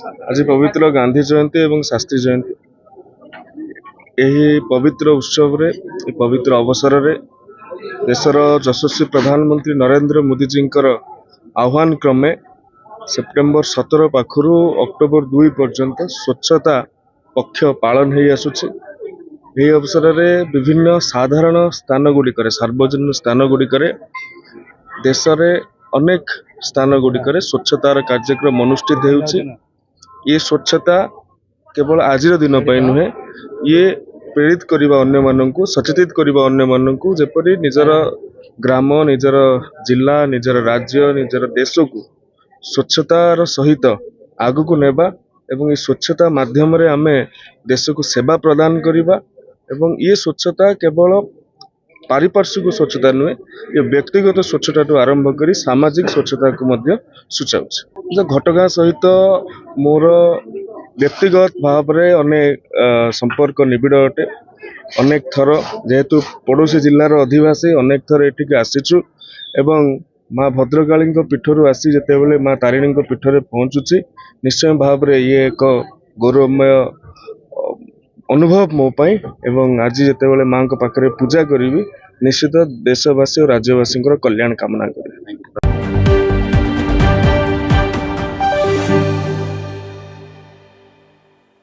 आज पवित्र गांधी जयंती एवं शास्त्री जयंती यही पवित्र उत्सव रे पवित्र अवसर रे देशर यशस्वी प्रधानमंत्री नरेंद्र मोदी जी आह्वान क्रमे सेप्टेम्बर 17 पाखु अक्टोबर 2 पर्यंत स्वच्छता पक्ष पालन हो आसुछि। यही अवसर में विभिन्न साधारण स्थान गुड़िक सार्वजनिक स्थान गुड़िक देश में अनेक स्थान गुड़िक स्वच्छतार कार्यक्रम अनुष्ठित होउछि। ये स्वच्छता केवल आज दिन पर नुहे, ये प्रेरित करने अन्य मानू सचेतित करने अन्य मानू जेपरी निजर ग्राम निजर जिला निजर राज्य निजर देश को स्वच्छतार सहित आग को नेबा एवं ये स्वच्छता माध्यम रे आमे देश को सेवा प्रदान करिबा। एवं ये स्वच्छता केवल पारिपार्श्विक स्वच्छता नुहे, ये व्यक्तिगत स्वच्छता आरंभ करी सामाजिक स्वच्छता को मध्य सूचाउछि। घटगां सहित मोर व्यक्तिगत भाव में अनेक संपर्क निबिड़ अटे। अनेक थर जेहेतु पड़ोशी जिलार अधिवासी अनेक थर एठिक आसीचु एवं माँ भद्रकाली पीठर आसी जितेबाला माँ तारिणी पीठर पहुँचुची निश्चय भाव में ये एक गौरवमय अनुभव मो पाई। एवं आज जितेबाला माँ पाखे पूजा करी निश्चित देशवासी और राज्यवासी कल्याण कामना करी।